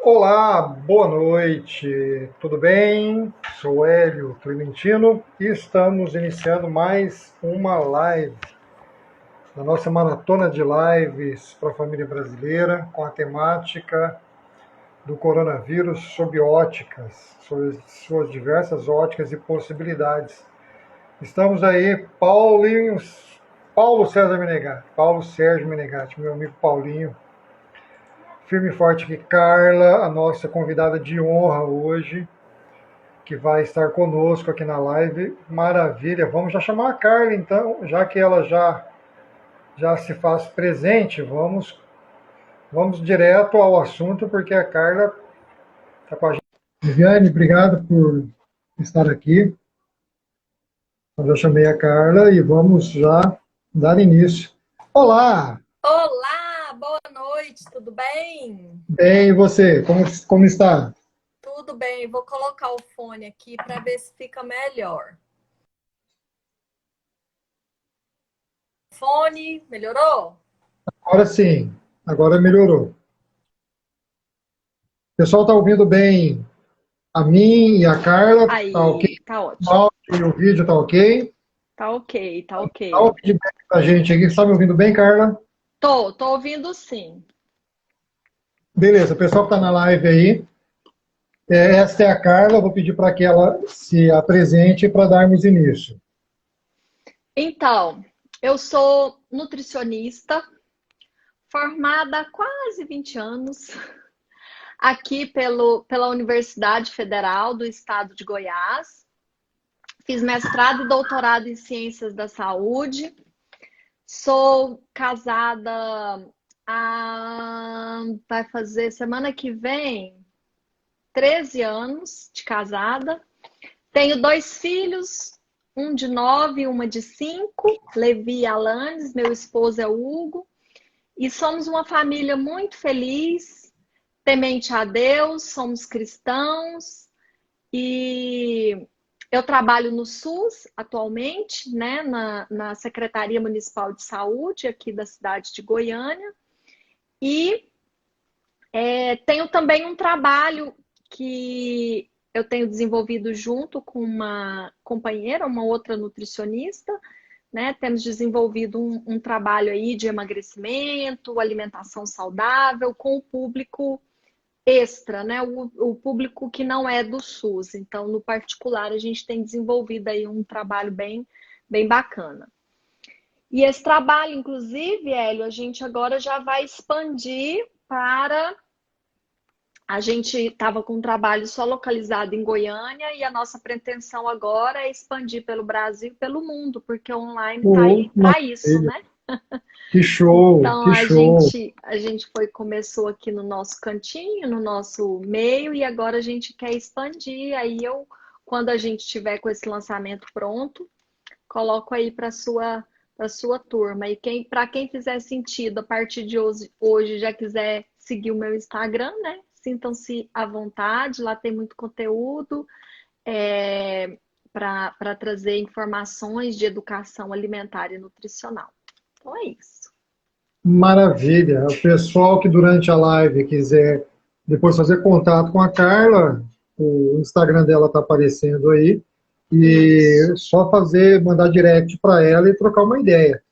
Olá, boa noite, tudo bem? Sou Hélio Clementino e estamos iniciando mais uma live da nossa maratona de lives para a família brasileira com a temática do coronavírus sob óticas, sobre suas diversas óticas e possibilidades. Estamos aí, Paulo Sérgio Menegatti, meu amigo Paulinho, firme e forte aqui, Carla, a nossa convidada de honra hoje, que vai estar conosco aqui na live. Maravilha, vamos já chamar a Carla então, já que ela já se faz presente, vamos direto ao assunto, porque a Carla está com a gente. Viviane, obrigado por estar aqui. Eu já chamei a Carla e vamos já dar início. Olá! Olá, boa noite, tudo bem? Bem, e você? Como está? Tudo bem, vou colocar o fone aqui para ver se fica melhor. Fone, melhorou? Agora sim, agora melhorou. O pessoal está ouvindo bem a mim e a Carla? Tá ok? Aí, tá O ótimo. áudio e o vídeo tá ok? Tá ok, tá Dá um ok. feedback pra gente aqui. Está me ouvindo bem, Carla? Tô ouvindo sim. Beleza, o pessoal que está na live aí. Esta é a Carla, vou pedir para que ela se apresente para darmos início. Então, eu sou nutricionista, formada há quase 20 anos, aqui pela Universidade Federal do Estado de Goiás. Fiz mestrado e doutorado em Ciências da Saúde. Sou casada vai fazer semana que vem 13 anos de casada. Tenho 2 filhos, um de 9 e uma de 5, Levi e Alanes, meu esposo é o Hugo. E somos uma família muito feliz, temente a Deus, somos cristãos e eu trabalho no SUS atualmente, né, na Secretaria Municipal de Saúde aqui da cidade de Goiânia. E tenho também um trabalho que eu tenho desenvolvido junto com uma companheira, uma outra nutricionista, né? Temos desenvolvido um trabalho aí de emagrecimento, alimentação saudável com o público extra, né? O público que não é do SUS. Então, no particular, a gente tem desenvolvido aí um trabalho bem bacana. E esse trabalho, inclusive, Hélio, a gente agora já vai expandir para. A gente estava com um trabalho só localizado em Goiânia e a nossa pretensão agora é expandir pelo Brasil e pelo mundo, porque o online está aí para isso, Maravilha. né? Que show, Então que show. a gente começou aqui no nosso cantinho, no nosso meio, e agora a gente quer expandir. Aí quando a gente tiver com esse lançamento pronto, coloco aí para sua turma. E para quem fizer sentido, a partir de hoje já quiser seguir o meu Instagram, né? Sintam-se à vontade, lá tem muito conteúdo para trazer informações de educação alimentar e nutricional. Então é isso. Maravilha. O pessoal que durante a live quiser depois fazer contato com a Carla, o Instagram dela está aparecendo aí, e Isso. só mandar direct para ela e trocar uma ideia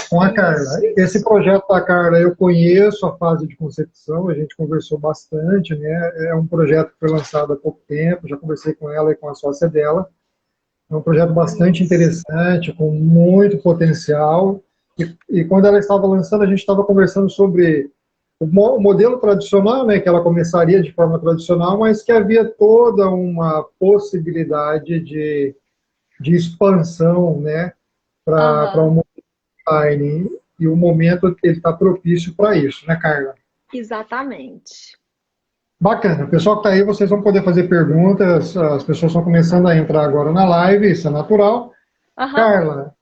com a Carla. Esse Isso. projeto da Carla eu conheço a fase de concepção, a gente conversou bastante, né? É um projeto que foi lançado há pouco tempo, já conversei com ela e com a sócia dela. É um projeto bastante Isso. interessante, com muito potencial. E quando ela estava lançando, a gente estava conversando sobre o modelo tradicional, né, que ela começaria de forma tradicional, mas que havia toda uma possibilidade de expansão, né, para Aham. o mundo online. E o momento ele está propício para isso, né, Carla? Exatamente. Bacana. O pessoal que está aí, vocês vão poder fazer perguntas. As pessoas estão começando a entrar agora na live, isso é natural. Aham. Carla,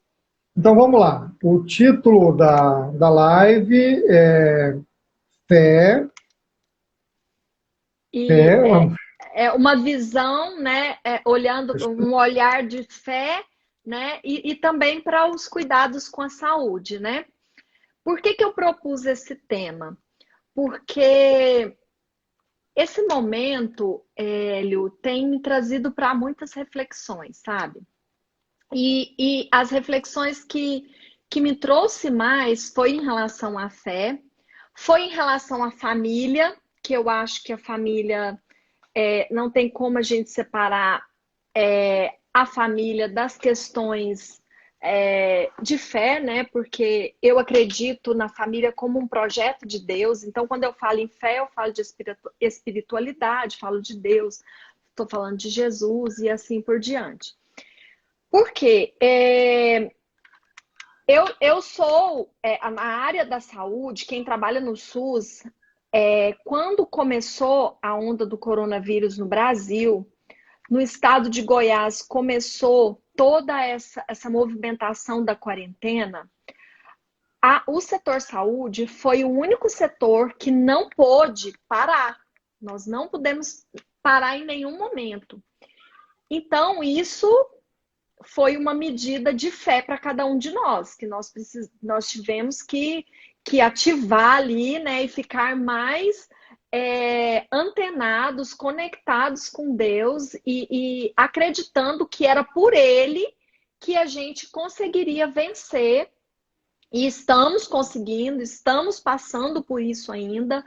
então vamos lá. O título da live é Fé, E Fé, é uma visão, né? Olhando um olhar de fé, né? E também para os cuidados com a saúde, né? Por que eu propus esse tema? Porque Esse momento, Hélio, tem me trazido para muitas reflexões, sabe? E as reflexões que me trouxe mais foi em relação à fé, foi em relação à família, que eu acho que a família não tem como a gente separar a família das questões de fé, né? Porque eu acredito na família como um projeto de Deus. Então, quando eu falo em fé, eu falo de espiritualidade, falo de Deus, estou falando de Jesus e assim por diante. Porque eu sou, na área da saúde, quem trabalha no SUS, quando começou a onda do coronavírus no Brasil, no estado de Goiás começou toda essa movimentação da quarentena, o setor saúde foi o único setor que não pôde parar. Nós não pudemos parar em nenhum momento. Então, isso foi uma medida de fé para cada um de nós, que nós tivemos que ativar ali, né, e ficar mais antenados, conectados com Deus e acreditando que era por Ele que a gente conseguiria vencer. E estamos conseguindo, estamos passando por isso ainda.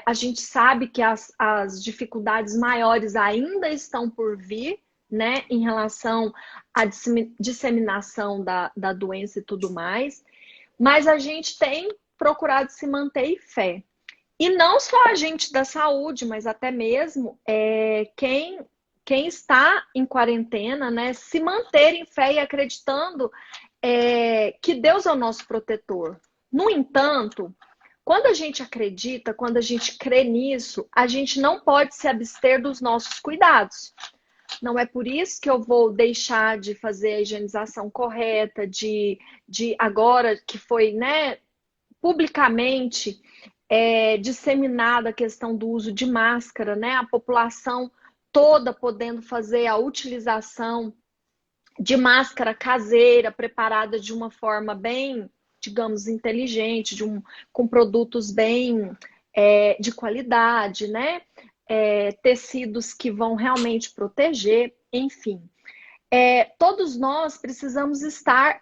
A gente sabe que as dificuldades maiores ainda estão por vir, né, em relação à disseminação da doença e tudo mais, mas a gente tem procurado se manter em fé. E não só a gente da saúde, mas até mesmo quem está em quarentena, né, se manter em fé e acreditando que Deus é o nosso protetor. No entanto, quando a gente acredita, quando a gente crê nisso, a gente não pode se abster dos nossos cuidados. Não é por isso que eu vou deixar de fazer a higienização correta, de agora que foi, né, publicamente disseminada a questão do uso de máscara, né? A população toda podendo fazer a utilização de máscara caseira, preparada de uma forma bem, digamos, inteligente, com produtos bem de qualidade, né? Tecidos que vão realmente proteger, enfim. Todos nós precisamos estar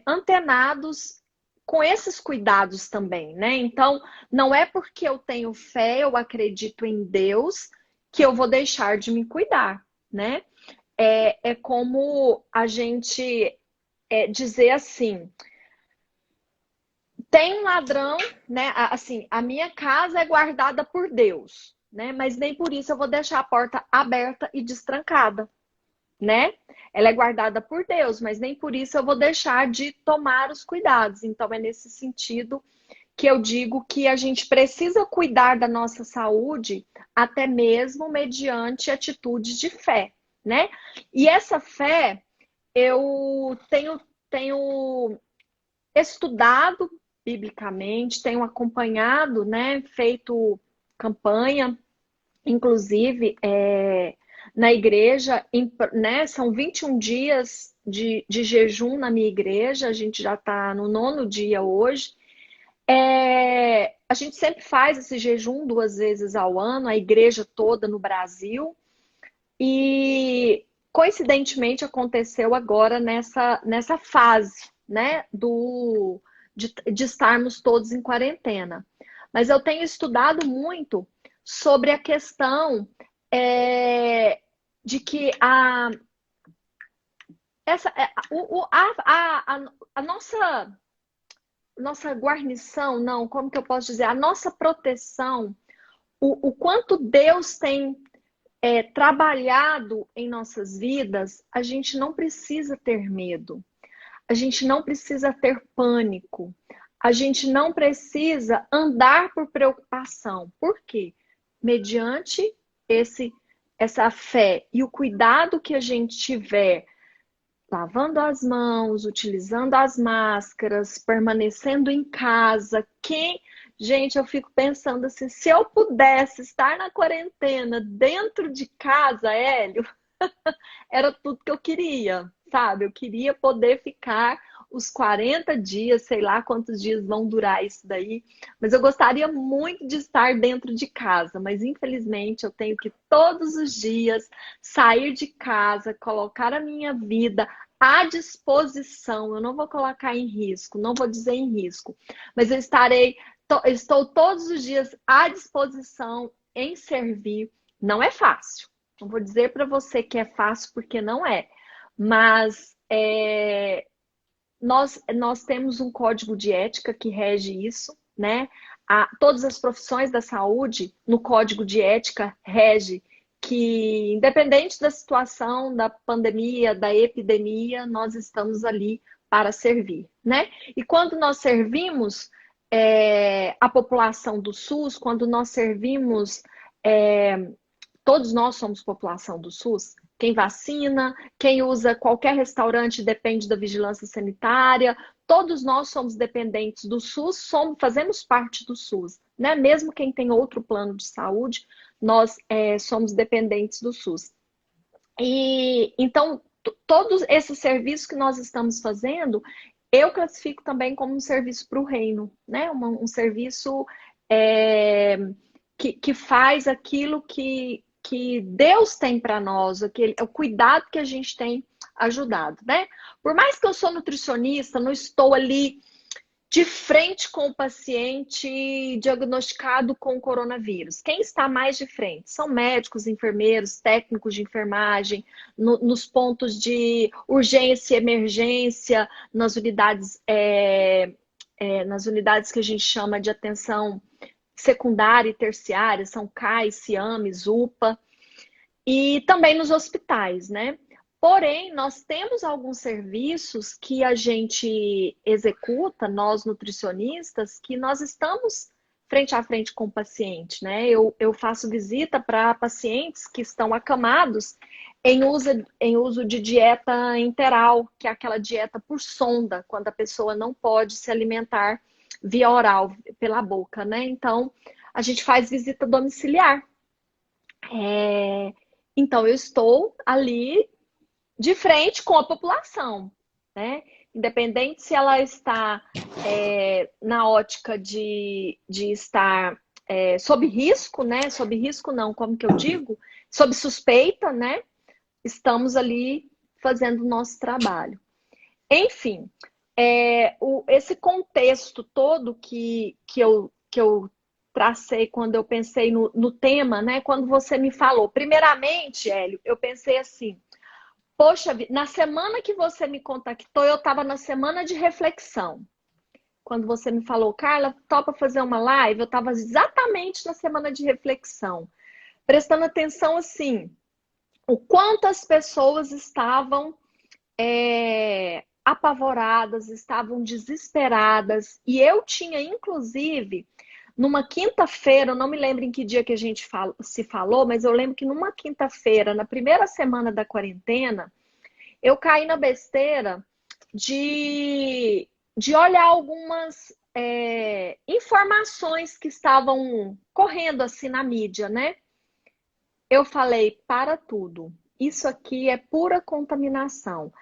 antenados com esses cuidados também, né? Então, não é porque eu tenho fé, eu acredito em Deus, que eu vou deixar de me cuidar, né? É como a gente dizer assim, tem um ladrão, né? Assim, a minha casa é guardada por Deus, né? Mas nem por isso eu vou deixar a porta aberta e destrancada, né? Ela é guardada por Deus, mas nem por isso eu vou deixar de tomar os cuidados. Então, é nesse sentido que eu digo que a gente precisa cuidar da nossa saúde, até mesmo mediante atitudes de fé, né? E essa fé, eu tenho estudado biblicamente, tenho acompanhado, né? Feito campanha, inclusive, na igreja, né? São 21 dias de jejum na minha igreja, a gente já está no 9º dia hoje. A gente sempre faz esse jejum 2 vezes ao ano, a igreja toda no Brasil, e coincidentemente aconteceu agora nessa fase, né, de estarmos todos em quarentena. Mas eu tenho estudado muito sobre a questão de que a nossa guarnição, não, como que eu posso dizer? A nossa proteção, o quanto Deus tem trabalhado em nossas vidas, a gente não precisa ter medo, a gente não precisa ter pânico, a gente não precisa andar por preocupação. Por quê? Mediante essa fé e o cuidado que a gente tiver, lavando as mãos, utilizando as máscaras, permanecendo em casa. Gente, eu fico pensando assim, se eu pudesse estar na quarentena dentro de casa, Hélio, era tudo que eu queria, sabe? Eu queria poder ficar os 40 dias, sei lá quantos dias vão durar isso daí, mas eu gostaria muito de estar dentro de casa, mas infelizmente eu tenho que todos os dias sair de casa, colocar a minha vida à disposição. Eu não vou colocar em risco, não vou dizer em risco, mas estou todos os dias à disposição em servir. Não é fácil. Não vou dizer para você que é fácil, porque não é. Mas nós temos um código de ética que rege isso, né? Todas as profissões da saúde, no código de ética, rege que, independente da situação, da pandemia, da epidemia, nós estamos ali para servir, né? E quando nós servimos a população do SUS, quando nós servimos todos nós somos população do SUS. Quem vacina, quem usa qualquer restaurante depende da vigilância sanitária. Todos nós somos dependentes do SUS, fazemos parte do SUS, né? Mesmo quem tem outro plano de saúde, nós somos dependentes do SUS. E então, todos esses serviços que nós estamos fazendo, eu classifico também como um serviço para o reino, né? Um serviço que faz aquilo que Deus tem para nós, o cuidado que a gente tem ajudado, né? Por mais que eu sou nutricionista, não estou ali de frente com o paciente diagnosticado com coronavírus. Quem está mais de frente? São médicos, enfermeiros, técnicos de enfermagem, nos pontos de urgência e emergência, nas unidades que a gente chama de atenção secundária e terciária, são CAIS, CIAMES, UPA, e também nos hospitais, né? Porém, nós temos alguns serviços que a gente executa, nós nutricionistas, que nós estamos frente a frente com o paciente, né? Eu faço visita para pacientes que estão acamados em uso de dieta enteral, que é aquela dieta por sonda, quando a pessoa não pode se alimentar via oral, pela boca, né? Então, a gente faz visita domiciliar. Então, eu estou ali de frente com a população, né? Independente se ela está na ótica de estar sob risco, né? Sob risco não, como que eu digo? Sob suspeita, né? Estamos ali fazendo o nosso trabalho. Enfim, esse contexto todo que eu tracei quando eu pensei no tema, né? Quando você me falou. Primeiramente, Hélio, eu pensei assim, poxa, na semana que você me contactou, eu estava na semana de reflexão. Quando você me falou, Carla, topa fazer uma live, eu estava exatamente na semana de reflexão. Prestando atenção, assim, o quanto as pessoas estavam apavoradas, estavam desesperadas. E eu tinha, inclusive, numa quinta-feira, eu não me lembro em que dia que a gente se falou, mas eu lembro que numa quinta-feira, na primeira semana da quarentena, eu caí na besteira de olhar algumas informações que estavam correndo assim na mídia, né? Eu falei, para tudo. Isso aqui é pura contaminação.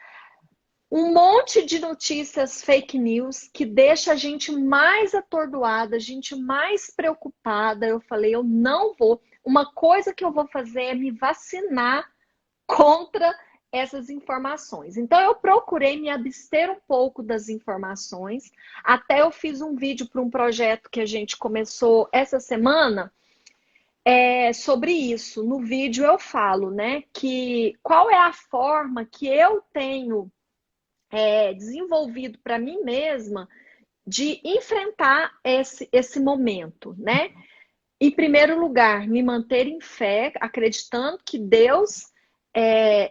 Um monte de notícias fake news que deixa a gente mais atordoada, a gente mais preocupada. Eu falei, eu não vou. Uma coisa que eu vou fazer é me vacinar contra essas informações. Então, eu procurei me abster um pouco das informações. Até eu fiz um vídeo para um projeto que a gente começou essa semana sobre isso. No vídeo eu falo, né, que qual é a forma que eu tenho desenvolvido para mim mesma de enfrentar esse momento, né? Em primeiro lugar, me manter em fé, acreditando que Deus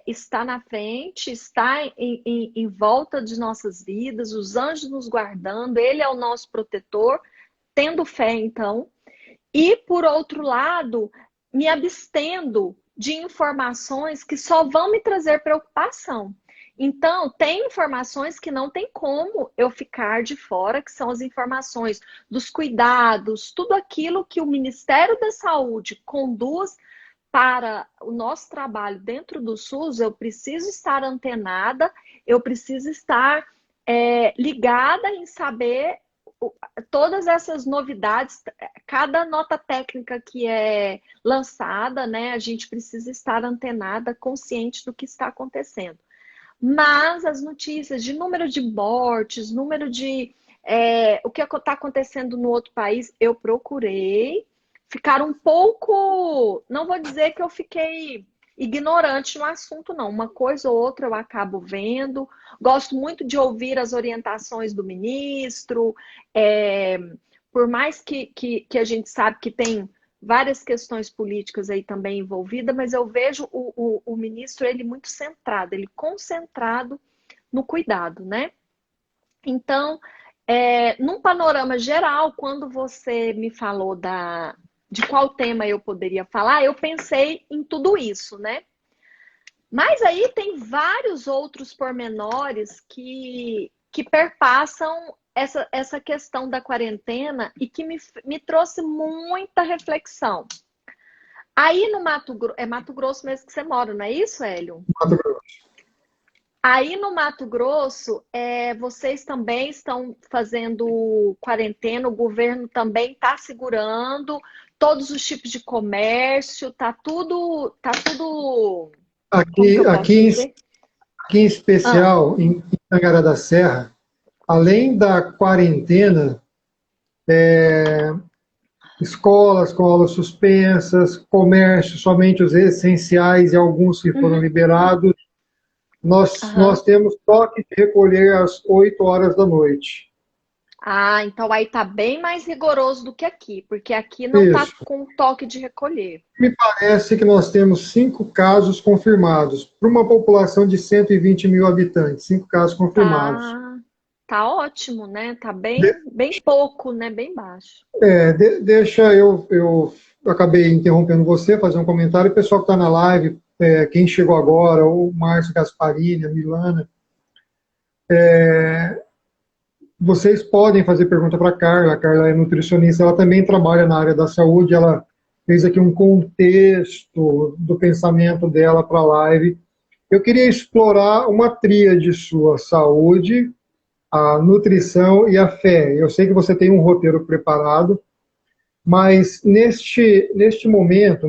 está na frente, está em volta de nossas vidas, os anjos nos guardando, Ele é o nosso protetor, tendo fé, então. E, por outro lado, me abstendo de informações que só vão me trazer preocupação. Então, tem informações que não tem como eu ficar de fora, que são as informações dos cuidados, tudo aquilo que o Ministério da Saúde conduz para o nosso trabalho dentro do SUS. Eu preciso estar antenada, eu preciso estar ligada em saber todas essas novidades, cada nota técnica que é lançada, né, a gente precisa estar antenada, consciente do que está acontecendo. Mas as notícias de número de mortes, número de o que está acontecendo no outro país, eu procurei ficar um pouco, não vou dizer que eu fiquei ignorante no assunto, não. Uma coisa ou outra eu acabo vendo. Gosto muito de ouvir as orientações do ministro. É, por mais que a gente sabe que tem várias questões políticas aí também envolvidas, mas eu vejo o ministro ele muito centrado, ele concentrado no cuidado, né? Então, num panorama geral, quando você me falou de qual tema eu poderia falar, eu pensei em tudo isso, né? Mas aí tem vários outros pormenores que perpassam essa questão da quarentena e que me trouxe muita reflexão. Aí no Mato Grosso, é Mato Grosso mesmo que você mora, não é isso, Hélio? Mato Grosso. Aí no Mato Grosso, vocês também estão fazendo quarentena, o governo também está segurando todos os tipos de comércio, tá tudo, como que Aqui, eu posso dizer? aqui em Ah, especial, em Tangará da Serra, além da quarentena, escolas com aulas suspensas, comércio, somente os essenciais e alguns que foram uhum, liberados. Nós aham. temos toque de recolher às 8 horas da noite. Ah, então aí tá bem mais rigoroso do que aqui, porque aqui não tá Isso. com toque de recolher. Me parece que nós temos 5 casos confirmados, para uma população de 120 mil habitantes, 5 casos confirmados. Tá, tá ótimo, né? Tá bem pouco, né? Bem baixo. Deixa eu acabei interrompendo você, fazer um comentário. O pessoal que está na live, quem chegou agora, o Márcio Gasparini, a Milana, vocês podem fazer pergunta para a Carla é nutricionista, ela também trabalha na área da saúde, ela fez aqui um contexto do pensamento dela para a live. Eu queria explorar uma tríade sua: saúde, a nutrição e a fé. Eu sei que você tem um roteiro preparado, mas neste momento,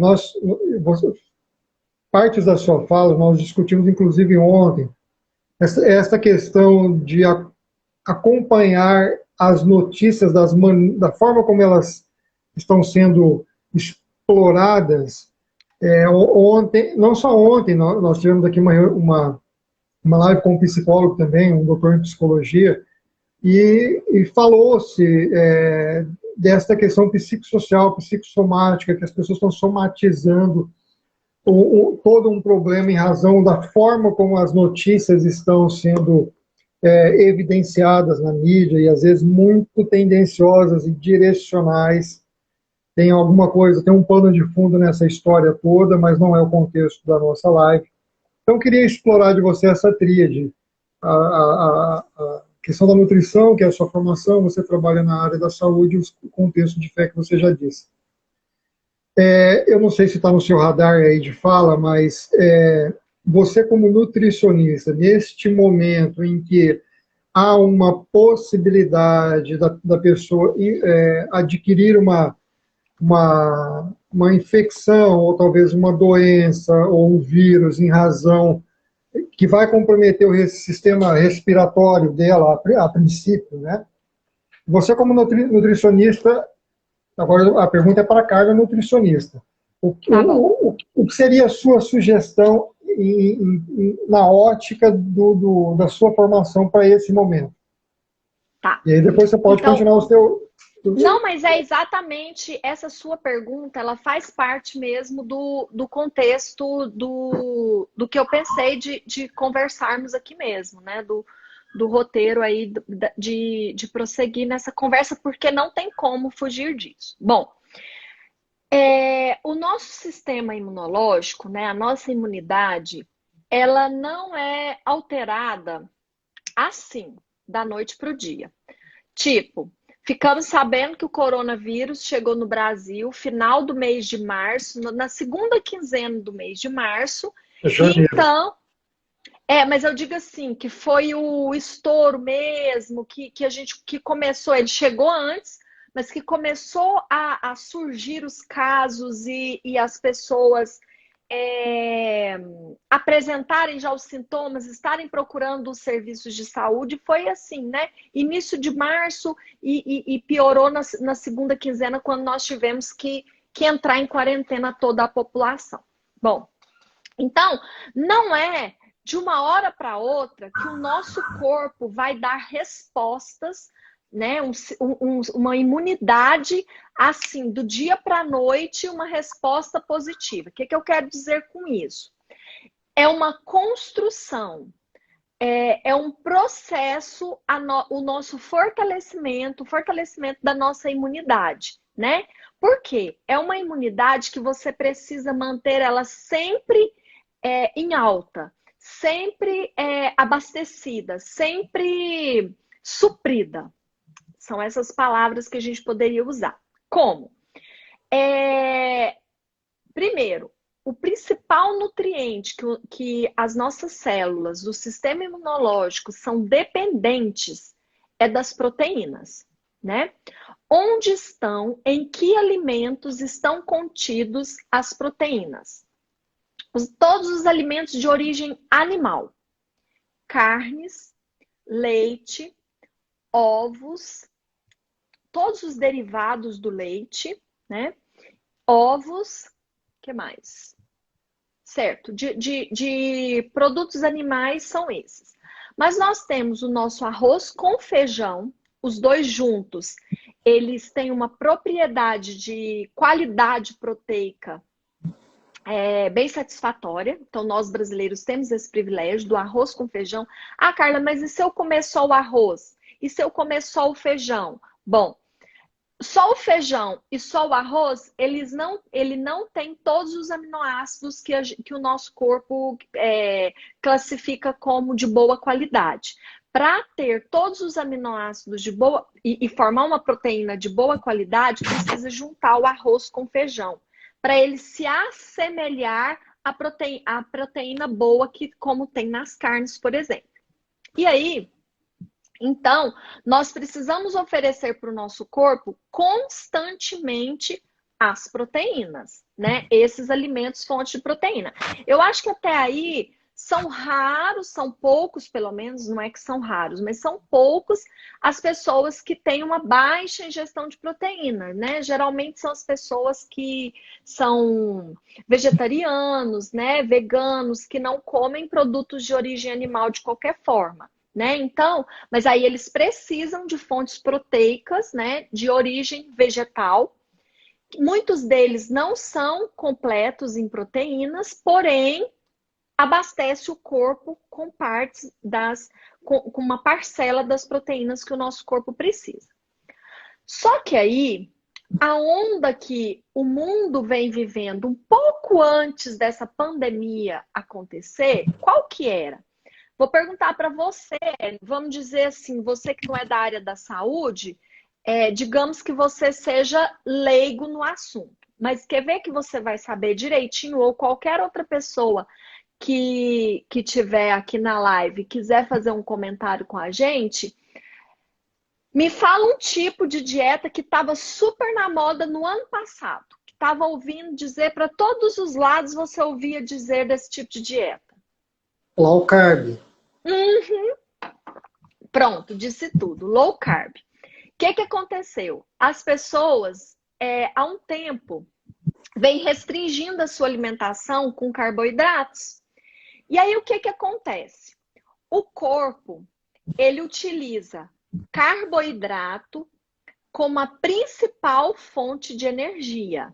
partes da sua fala, nós discutimos inclusive ontem, essa questão de acompanhar as notícias da forma como elas estão sendo exploradas. Ontem, não só ontem, nós tivemos aqui uma live com um psicólogo também, um doutor em psicologia, e falou-se desta questão psicossocial, psicossomática, que as pessoas estão somatizando todo um problema em razão da forma como as notícias estão sendo evidenciadas na mídia e às vezes muito tendenciosas e direcionais. Tem alguma coisa, tem um pano de fundo nessa história toda, mas não é o contexto da nossa live. Então, eu queria explorar de você essa tríade. A questão da nutrição, que é a sua formação, você trabalha na área da saúde, o contexto de fé que você já disse. Eu não sei se está no seu radar aí de fala, mas você como nutricionista, neste momento em que há uma possibilidade da pessoa adquirir uma infecção, ou talvez uma doença, ou um vírus em razão que vai comprometer o sistema respiratório dela a princípio, né? Você como nutricionista, agora a pergunta é para a Carla, nutricionista. Tá bom. O que seria a sua sugestão na ótica da sua formação para esse momento? Tá. E aí depois você pode Então, continuar o seu... não, mas é exatamente essa sua pergunta, ela faz parte mesmo do contexto do que eu pensei de conversarmos aqui mesmo, né? Do roteiro aí de prosseguir nessa conversa, porque não tem como fugir disso. Bom, o nosso sistema imunológico, né, a nossa imunidade, ela não é alterada assim, da noite para o dia. Tipo, ficamos sabendo que o coronavírus chegou no Brasil final do mês de março, na segunda quinzena do mês de março, e Janeiro. então Mas eu digo assim, que foi o estouro mesmo, que a gente que começou, ele chegou antes, mas que começou a surgir os casos e as pessoas é, apresentarem já os sintomas, estarem procurando os serviços de saúde, foi assim, né? Início de março e piorou na segunda quinzena, quando nós tivemos que entrar em quarentena toda a população. Bom, então, não é de uma hora para outra que o nosso corpo vai dar respostas, né? Uma imunidade assim, do dia para a noite, uma resposta positiva. O que eu quero dizer com isso? É uma construção, é um processo, o nosso fortalecimento, o fortalecimento da nossa imunidade, né? Por quê? É uma imunidade que você precisa manter ela sempre em alta, sempre abastecida, sempre suprida. São essas palavras que a gente poderia usar. Como? Primeiro, o principal nutriente que as nossas células do sistema imunológico são dependentes é das proteínas, né? Onde estão, em que alimentos estão contidos as proteínas? Todos os alimentos de origem animal, carnes, leite, ovos, todos os derivados do leite, né? Ovos, que mais? Certo, de produtos animais são esses. Mas nós temos o nosso arroz com feijão, os dois juntos, eles têm uma propriedade de qualidade proteica bem satisfatória. Então, nós brasileiros temos esse privilégio do arroz com feijão. Ah, Carla, mas e se eu comer só o arroz? E se eu comer só o feijão? Bom, só o feijão e só o arroz, ele não tem todos os aminoácidos que o nosso corpo classifica como de boa qualidade. Para ter todos os aminoácidos de boa e formar uma proteína de boa qualidade, precisa juntar o arroz com feijão, para ele se assemelhar à proteína boa que como tem nas carnes, por exemplo. E aí, então, nós precisamos oferecer para o nosso corpo constantemente as proteínas, né? Esses alimentos fontes de proteína. Eu acho que até aí são raros, são poucos, pelo menos, não é que são raros, mas são poucos as pessoas que têm uma baixa ingestão de proteína, né? Geralmente são as pessoas que são vegetarianos, né? Veganos, que não comem produtos de origem animal de qualquer forma. Né? Então, mas aí eles precisam de fontes proteicas, né, de origem vegetal. Muitos deles não são completos em proteínas, porém abastece o corpo com partes com uma parcela das proteínas que o nosso corpo precisa. Só que aí a onda que o mundo vem vivendo um pouco antes dessa pandemia acontecer, qual que era? Vou perguntar para você, vamos dizer assim, você que não é da área da saúde, digamos que você seja leigo no assunto, mas quer ver que você vai saber direitinho, ou qualquer outra pessoa que tiver aqui na live quiser fazer um comentário com a gente, me fala um tipo de dieta que estava super na moda no ano passado, que estava ouvindo dizer para todos os lados, você ouvia dizer desse tipo de dieta. Low carb. Uhum. Pronto, disse tudo. Low carb. O que aconteceu? As pessoas, há um tempo, vêm restringindo a sua alimentação com carboidratos. E aí, o que acontece? O corpo, ele utiliza carboidrato como a principal fonte de energia.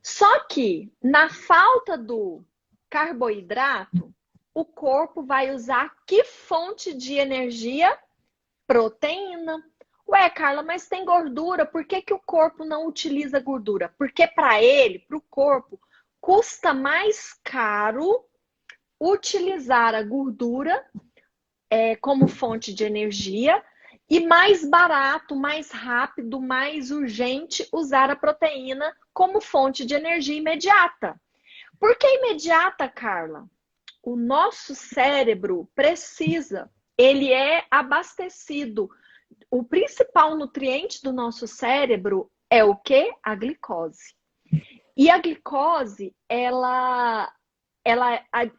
Só que, na falta do carboidrato, o corpo vai usar que fonte de energia? Proteína. Ué, Carla, mas tem gordura, por que o corpo não utiliza gordura? Porque para ele, para o corpo, custa mais caro utilizar a gordura como fonte de energia e mais barato, mais rápido, mais urgente usar a proteína como fonte de energia imediata. Por que imediata, Carla? o nosso cérebro precisa, ele é abastecido. O principal nutriente do nosso cérebro é o quê? A glicose. E a glicose, ela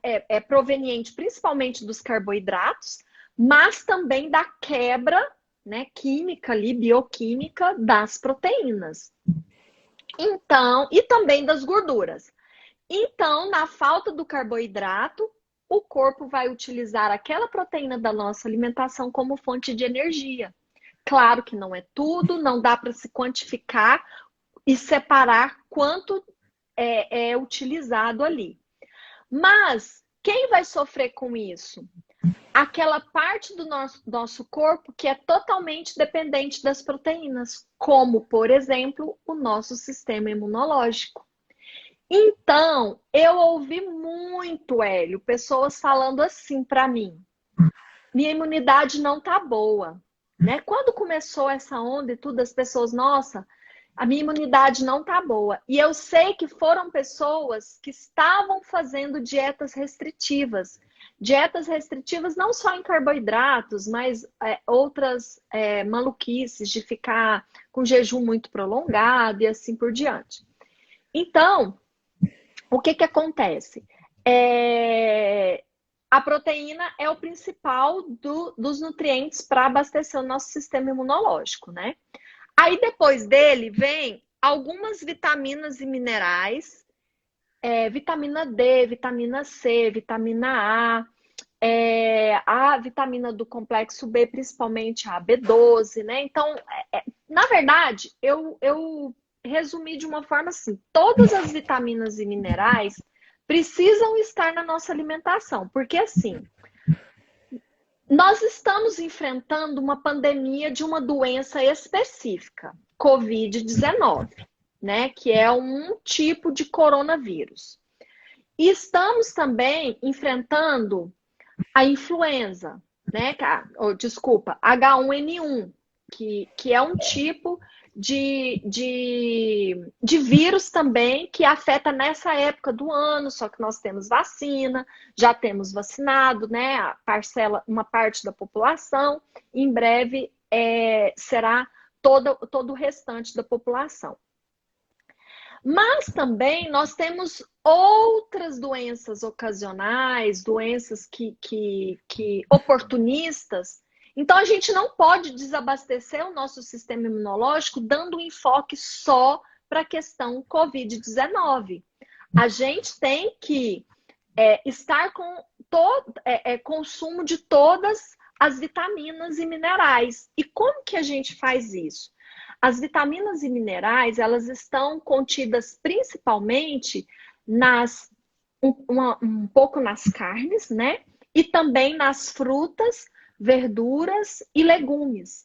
é proveniente principalmente dos carboidratos, mas também da quebra, né, química ali, bioquímica das proteínas. Então, e também das gorduras. Então, na falta do carboidrato, o corpo vai utilizar aquela proteína da nossa alimentação como fonte de energia. Claro que não é tudo, não dá para se quantificar e separar quanto é utilizado ali. Mas quem vai sofrer com isso? Aquela parte do nosso corpo que é totalmente dependente das proteínas, como, por exemplo, o nosso sistema imunológico. Então, eu ouvi muito, Hélio, pessoas falando assim para mim: minha imunidade não tá boa, né? Quando começou essa onda e tudo, as pessoas, nossa, a minha imunidade não tá boa. E eu sei que foram pessoas que estavam fazendo dietas restritivas. Dietas restritivas não só em carboidratos, mas outras maluquices de ficar com jejum muito prolongado e assim por diante. Então, o que que acontece? A proteína é o principal dos nutrientes para abastecer o nosso sistema imunológico, né? Aí depois dele vem algumas vitaminas e minerais, vitamina D, vitamina C, vitamina A vitamina do complexo B, principalmente a B12, né? Então, na verdade, eu resumi de uma forma assim: todas as vitaminas e minerais precisam estar na nossa alimentação, porque assim, nós estamos enfrentando uma pandemia de uma doença específica, Covid-19, né? Que é um tipo de coronavírus. E estamos também enfrentando a influenza, né? Desculpa, H1N1, que é um tipo de vírus também que afeta nessa época do ano, só que nós temos vacina, já temos vacinado, né? Uma parte da população, em breve será todo o restante da população. Mas também nós temos outras doenças ocasionais, doenças que oportunistas. Então a gente não pode desabastecer o nosso sistema imunológico dando um enfoque só para a questão Covid-19. A gente tem que estar com consumo de todas as vitaminas e minerais. E como que a gente faz isso? As vitaminas e minerais, elas estão contidas principalmente um pouco nas carnes, né? E também nas frutas, verduras e legumes.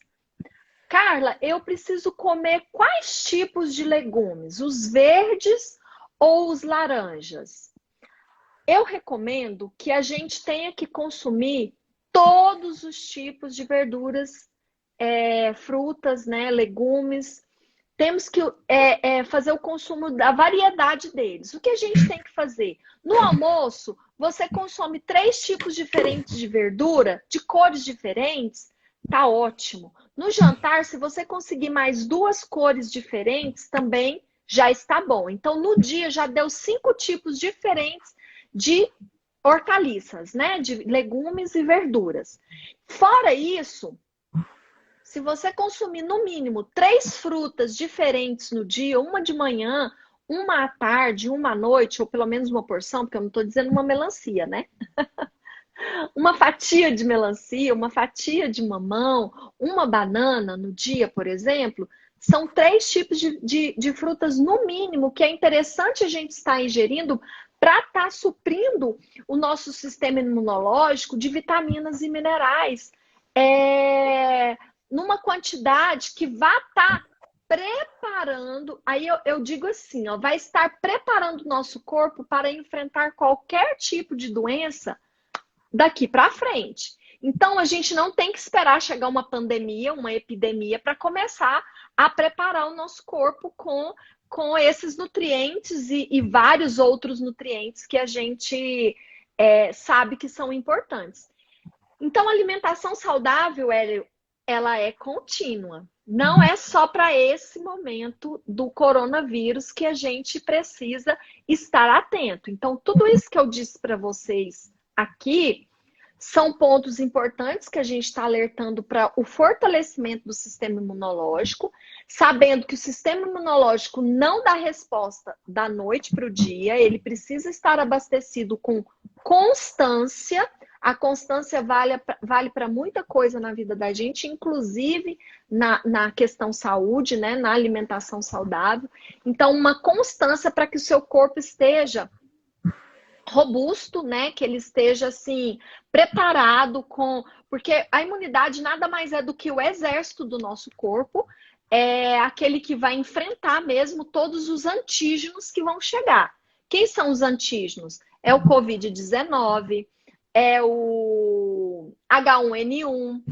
Carla, eu preciso comer quais tipos de legumes? Os verdes ou os laranjas? Eu recomendo que a gente tenha que consumir todos os tipos de verduras, frutas, né, legumes. Temos que fazer o consumo da variedade deles. O que a gente tem que fazer? No almoço, você consome 3 tipos diferentes de verdura, de cores diferentes, tá ótimo. No jantar, se você conseguir mais 2 cores diferentes, também já está bom. Então, no dia, já deu 5 tipos diferentes de hortaliças, né? De legumes e verduras. Fora isso, se você consumir no mínimo 3 frutas diferentes no dia, uma de manhã, uma à tarde, uma à noite, ou pelo menos uma porção, porque eu não estou dizendo uma melancia, né? Uma fatia de melancia, uma fatia de mamão, uma banana no dia, por exemplo, são 3 tipos de frutas no mínimo que é interessante a gente estar ingerindo para estar suprindo o nosso sistema imunológico de vitaminas e minerais. Numa quantidade que vá estar preparando, aí eu digo assim, ó, vai estar preparando o nosso corpo para enfrentar qualquer tipo de doença daqui para frente. Então, a gente não tem que esperar chegar uma pandemia, uma epidemia, para começar a preparar o nosso corpo com esses nutrientes e vários outros nutrientes que a gente sabe que são importantes. Então, a alimentação saudável, ela é contínua. Não é só para esse momento do coronavírus que a gente precisa estar atento. Então, tudo isso que eu disse para vocês aqui são pontos importantes que a gente está alertando para o fortalecimento do sistema imunológico, sabendo que o sistema imunológico não dá resposta da noite para o dia, ele precisa estar abastecido com constância. A constância vale para muita coisa na vida da gente, inclusive na questão saúde, né? Na alimentação saudável. Então, uma constância para que o seu corpo esteja robusto, né? Que ele esteja assim preparado porque a imunidade nada mais é do que o exército do nosso corpo, é aquele que vai enfrentar mesmo todos os antígenos que vão chegar. Quem são os antígenos? É o Covid-19, é o H1N1,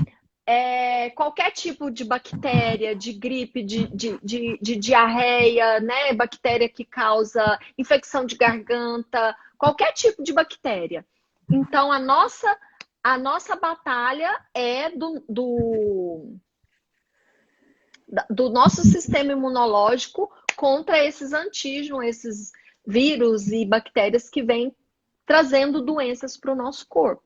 qualquer tipo de bactéria, de gripe, de diarreia, né? Bactéria que causa infecção de garganta, qualquer tipo de bactéria. Então, a nossa batalha é do nosso sistema imunológico contra esses antígenos, esses vírus e bactérias que vêm trazendo doenças para o nosso corpo.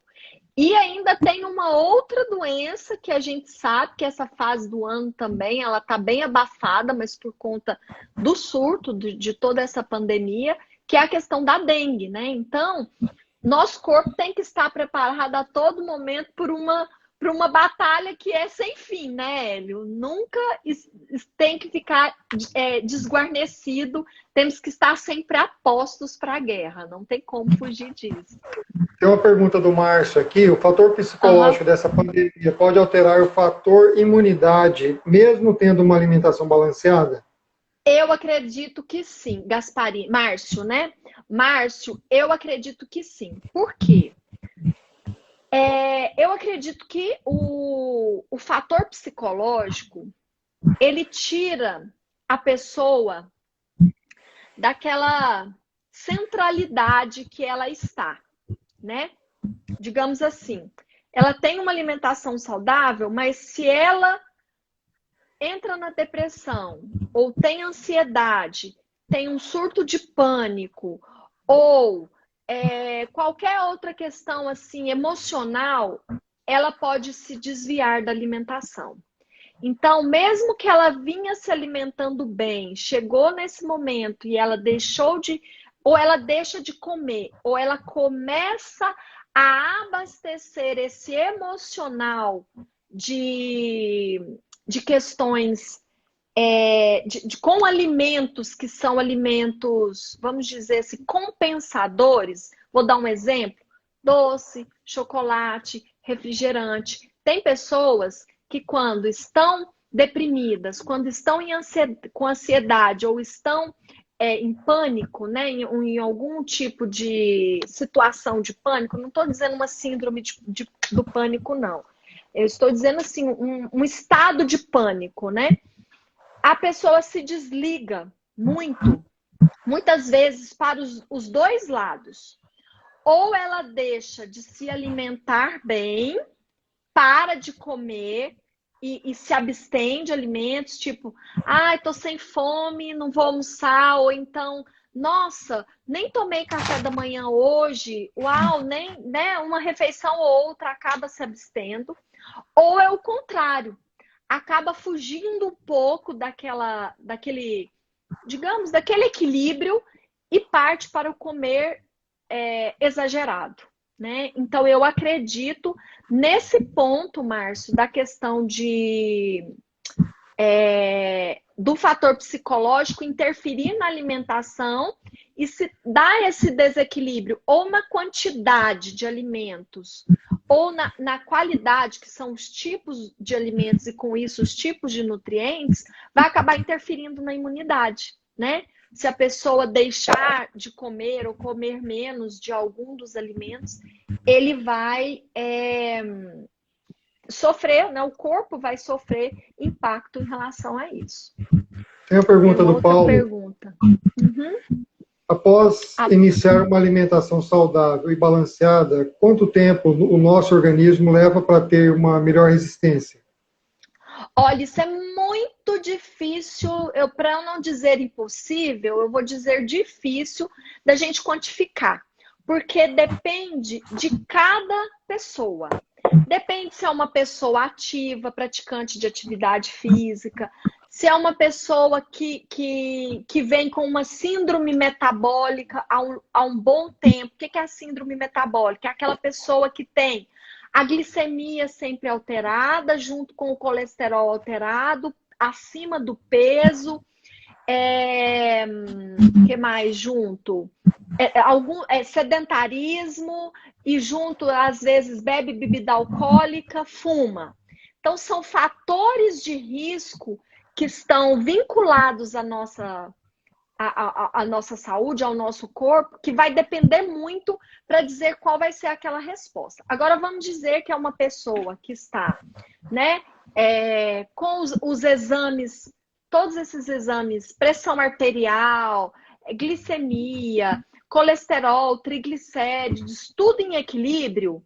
E ainda tem uma outra doença que a gente sabe que essa fase do ano também, ela está bem abafada, mas por conta do surto de toda essa pandemia, que é a questão da dengue, né? Então, nosso corpo tem que estar preparado a todo momento por uma batalha que é sem fim, né, Hélio? Nunca tem que ficar desguarnecido, temos que estar sempre apostos para a guerra, não tem como fugir disso. Tem uma pergunta do Márcio aqui: o fator psicológico dessa pandemia pode alterar o fator imunidade, mesmo tendo uma alimentação balanceada? Eu acredito que sim, Gasparini. Márcio, né? Márcio, eu acredito que sim. Por quê? Eu acredito que o fator psicológico, ele tira a pessoa daquela centralidade que ela está, né? Digamos assim, ela tem uma alimentação saudável, mas se ela entra na depressão, ou tem ansiedade, tem um surto de pânico, ou qualquer outra questão assim emocional, ela pode se desviar da alimentação. Então, mesmo que ela vinha se alimentando bem, chegou nesse momento e ela ou ela deixa de comer, ou ela começa a abastecer esse emocional de questões com alimentos que são alimentos, vamos dizer assim, compensadores. Vou dar um exemplo: doce, chocolate, refrigerante. Tem pessoas que quando estão deprimidas, quando estão com ansiedade ou estão em pânico, né, em algum tipo de situação de pânico, não estou dizendo uma síndrome do pânico, não. Eu estou dizendo assim, um estado de pânico, né? A pessoa se desliga muitas vezes para os dois lados. Ou ela deixa de se alimentar bem, para de comer e se abstém de alimentos, tipo, tô sem fome, não vou almoçar, ou então, nossa, nem tomei café da manhã hoje, uau, nem, né, uma refeição ou outra acaba se abstendo. Ou é o contrário, acaba fugindo um pouco daquele equilíbrio e parte para o comer exagerado, né? Então, eu acredito nesse ponto, Márcio, da questão do fator psicológico interferir na alimentação e se dá esse desequilíbrio ou na quantidade de alimentos ou na qualidade, que são os tipos de alimentos e com isso os tipos de nutrientes, vai acabar interferindo na imunidade, né? Se a pessoa deixar de comer ou comer menos de algum dos alimentos, ele vai sofrer, né? O corpo vai sofrer impacto em relação a isso. Tem a pergunta do Paulo. Pergunta. Uhum. Após Ah, iniciar uma alimentação saudável e balanceada, quanto tempo o nosso organismo leva para ter uma melhor resistência? olha, isso é muito difícil, para não dizer impossível, eu vou dizer difícil da gente quantificar, porque depende de cada pessoa. Depende se é uma pessoa ativa, praticante de atividade física, se é uma pessoa que vem com uma síndrome metabólica há um bom tempo. O que é a síndrome metabólica? É aquela pessoa que tem a glicemia sempre alterada, junto com o colesterol alterado, acima do peso. Que mais junto? Sedentarismo e junto, às vezes, bebe bebida alcoólica, fuma. Então, são fatores de risco que estão vinculados à nossa saúde, ao nosso corpo, que vai depender muito para dizer qual vai ser aquela resposta. Agora, vamos dizer que é uma pessoa que está, né, com os exames, todos esses exames, pressão arterial, glicemia, colesterol, triglicéridos, tudo em equilíbrio,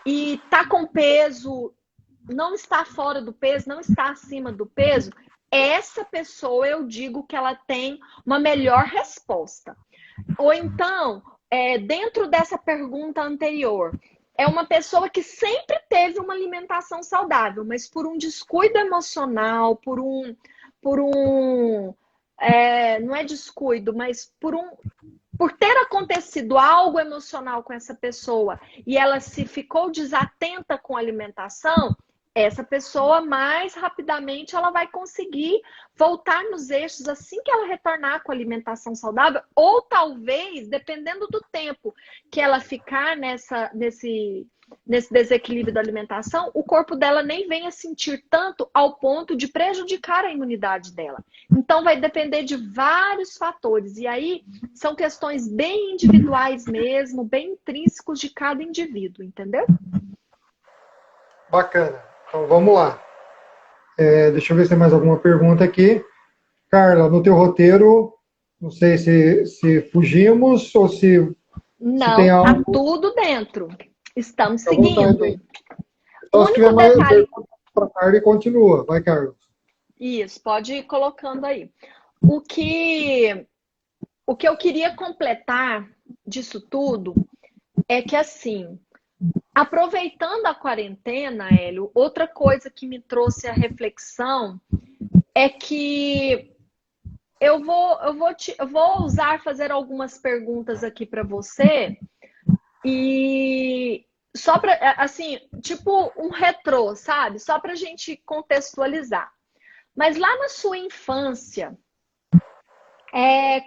e está com peso, não está fora do peso, não está acima do peso, essa pessoa eu digo que ela tem uma melhor resposta. Ou então, dentro dessa pergunta anterior, é uma pessoa que sempre teve uma alimentação saudável, mas por um descuido emocional, não é descuido, mas por ter acontecido algo emocional com essa pessoa e ela se ficou desatenta com a alimentação, essa pessoa mais rapidamente ela vai conseguir voltar nos eixos assim que ela retornar com a alimentação saudável, ou talvez, dependendo do tempo que ela ficar nesse desequilíbrio da alimentação, o corpo dela nem venha sentir tanto ao ponto de prejudicar a imunidade dela. Então vai depender de vários fatores, e aí são questões bem individuais mesmo, bem intrínsecos de cada indivíduo, entendeu? Bacana. Então vamos lá. Deixa eu ver se tem mais alguma pergunta aqui. Carla, no teu roteiro, não sei se fugimos ou se tem Não, tá algo. tudo dentro. Estamos Fica à vontade aí. seguindo. O Então, se tiver único mais detalhe. perguntas para a Carla, continua. Vai, Carlos. Isso, pode ir colocando aí. O que eu queria completar disso tudo é que, assim, aproveitando a quarentena, Hélio, outra coisa que me trouxe a reflexão é que eu vou fazer algumas perguntas aqui para você, e só para, assim, tipo um retrô, sabe? Só para a gente contextualizar. Mas lá na sua infância,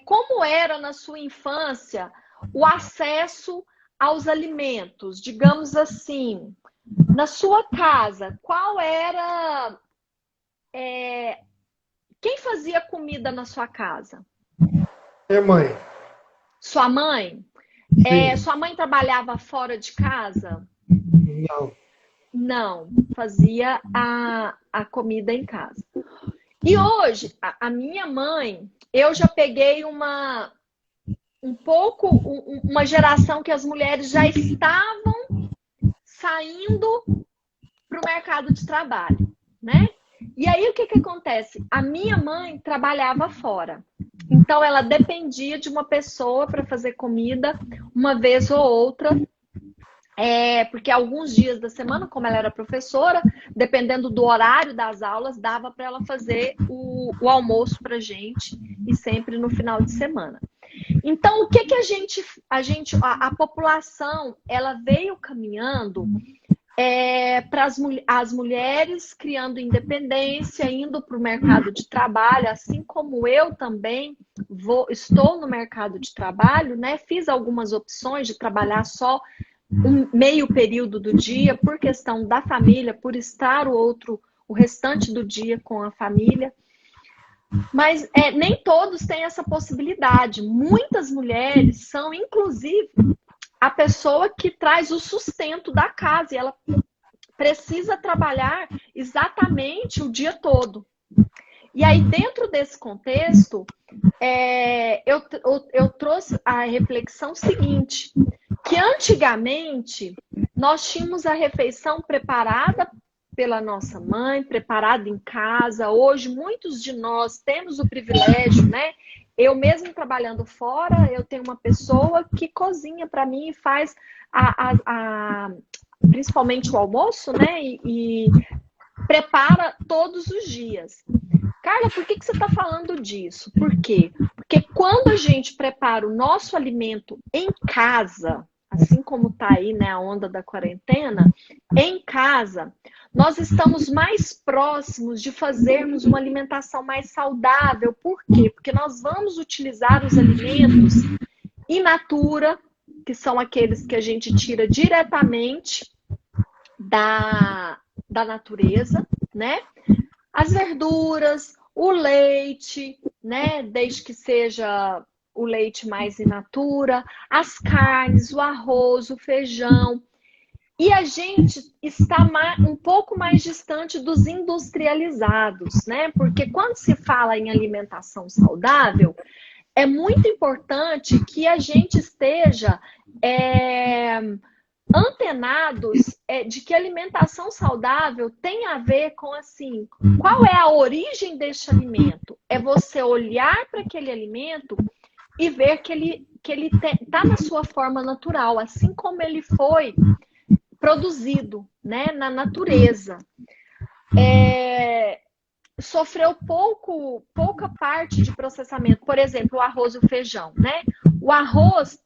como era na sua infância o acesso aos alimentos? Digamos assim, na sua casa, qual era. Quem fazia comida na sua casa? Mãe. Sua mãe? Sim. Sua mãe trabalhava fora de casa? Não. Não, fazia a comida em casa. E hoje, a minha mãe, eu já peguei uma geração que as mulheres já estavam saindo para o mercado de trabalho, né? E aí o que acontece? A minha mãe trabalhava fora. Então ela dependia de uma pessoa para fazer comida uma vez ou outra. Porque alguns dias da semana, como ela era professora, dependendo do horário das aulas, dava para ela fazer o almoço para gente, e sempre no final de semana. Então, o que a população, ela veio caminhando para as mulheres criando independência, indo para o mercado de trabalho, assim como eu também estou no mercado de trabalho, né? Fiz algumas opções de trabalhar só um meio período do dia por questão da família, por estar o restante do dia com a família. Mas nem todos têm essa possibilidade. Muitas mulheres são, inclusive, a pessoa que traz o sustento da casa, e ela precisa trabalhar exatamente o dia todo. E aí, dentro desse contexto, eu trouxe a reflexão seguinte, que antigamente nós tínhamos a refeição preparada pela nossa mãe, preparada em casa. Hoje, muitos de nós temos o privilégio, né? Eu mesmo trabalhando fora, eu tenho uma pessoa que cozinha para mim e faz principalmente o almoço, né? E prepara todos os dias. Carla, por que você está falando disso? Por quê? Porque quando a gente prepara o nosso alimento em casa, assim como está aí, né, a onda da quarentena, em casa, nós estamos mais próximos de fazermos uma alimentação mais saudável. Por quê? Porque nós vamos utilizar os alimentos in natura, que são aqueles que a gente tira diretamente da natureza, né? As verduras, o leite, né? Desde que seja o leite mais in natura, as carnes, o arroz, o feijão. E a gente está um pouco mais distante dos industrializados, né? Porque quando se fala em alimentação saudável, é muito importante que a gente esteja antenados de que alimentação saudável tem a ver com, assim, qual é a origem deste alimento? É você olhar para aquele alimento e ver que ele está na sua forma natural, assim como ele foi produzido, né, na natureza. Sofreu pouca parte de processamento. Por exemplo, o arroz e o feijão, né? O arroz,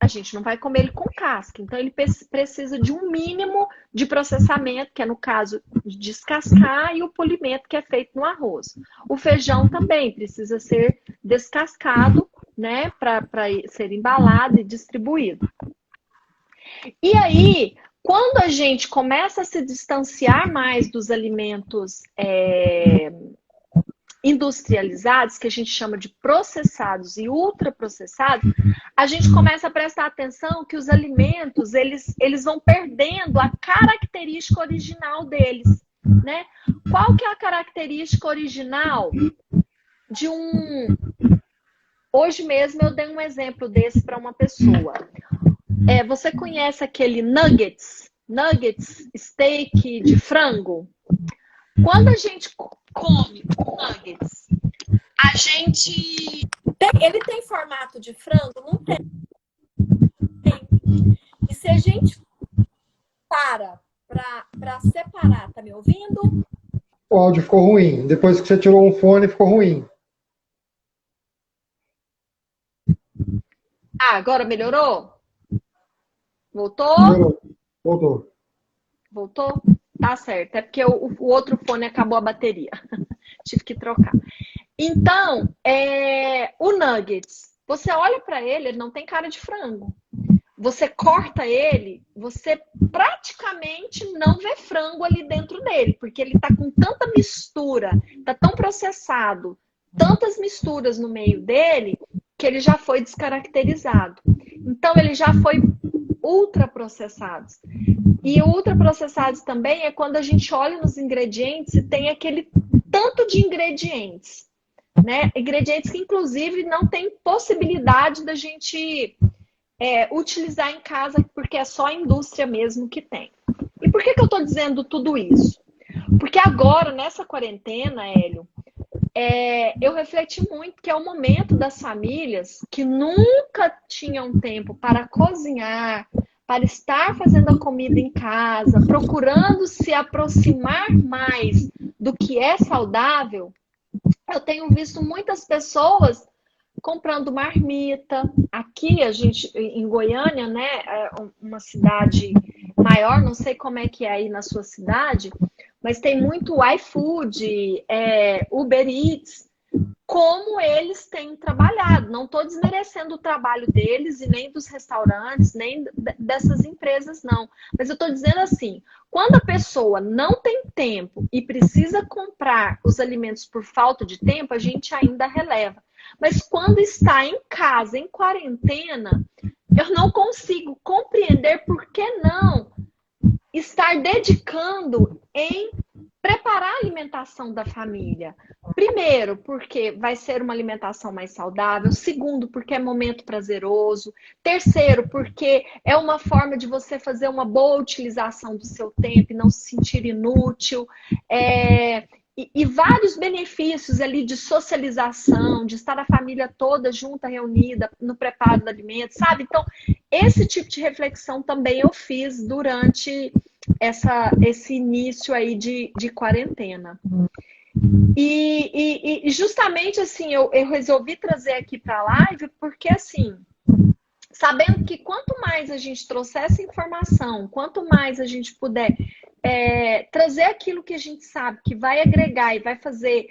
a gente não vai comer ele com casca, então ele precisa de um mínimo de processamento, que é no caso de descascar, e o polimento que é feito no arroz. O feijão também precisa ser descascado, né, para ser embalado e distribuído. E aí, quando a gente começa a se distanciar mais dos alimentos industrializados, que a gente chama de processados e ultraprocessados, a gente começa a prestar atenção que os alimentos, eles vão perdendo a característica original deles, né? Qual que é a característica original de um... Hoje mesmo eu dei um exemplo desse para uma pessoa. Você conhece aquele nuggets steak de frango? Quando a gente come nuggets, a gente... Ele tem formato de frango? Não tem. E se a gente para separar, tá me ouvindo? O áudio ficou ruim. Depois que você tirou um fone, ficou ruim. Agora melhorou? Voltou? Melhorou. Voltou. Voltou? Tá certo. É porque o outro fone acabou a bateria. Tive que trocar. Então, o nuggets, você olha para ele não tem cara de frango. Você corta ele, você praticamente não vê frango ali dentro dele, porque ele tá com tanta mistura, tá tão processado, tantas misturas no meio dele, que ele já foi descaracterizado. Então, ele já foi ultraprocessados. E ultraprocessados também é quando a gente olha nos ingredientes e tem aquele tanto de ingredientes, né? Ingredientes que, inclusive, não tem possibilidade da gente utilizar em casa, porque é só a indústria mesmo que tem. E por que eu estou dizendo tudo isso? Porque agora, nessa quarentena, Hélio, eu refleti muito que é o momento das famílias que nunca tinham tempo para cozinhar, para estar fazendo a comida em casa, procurando se aproximar mais do que é saudável. Eu tenho visto muitas pessoas comprando marmita. Aqui, a gente, em Goiânia, né, uma cidade maior, não sei como é que é aí na sua cidade, mas tem muito iFood, Uber Eats, como eles têm trabalhado. Não estou desmerecendo o trabalho deles e nem dos restaurantes, nem dessas empresas, não. Mas eu estou dizendo assim, quando a pessoa não tem tempo e precisa comprar os alimentos por falta de tempo, a gente ainda releva. Mas quando está em casa, em quarentena, eu não consigo compreender por que não estar dedicando em preparar a alimentação da família. Primeiro, porque vai ser uma alimentação mais saudável. Segundo, porque é momento prazeroso. Terceiro, porque é uma forma de você fazer uma boa utilização do seu tempo e não se sentir inútil. E vários benefícios ali de socialização, de estar a família toda junta, reunida no preparo do alimento, sabe? Então, esse tipo de reflexão também eu fiz durante esse início aí de quarentena. E justamente assim, eu resolvi trazer aqui para a live porque assim, sabendo que quanto mais a gente trouxer essa informação, quanto mais a gente puder trazer aquilo que a gente sabe que vai agregar e vai fazer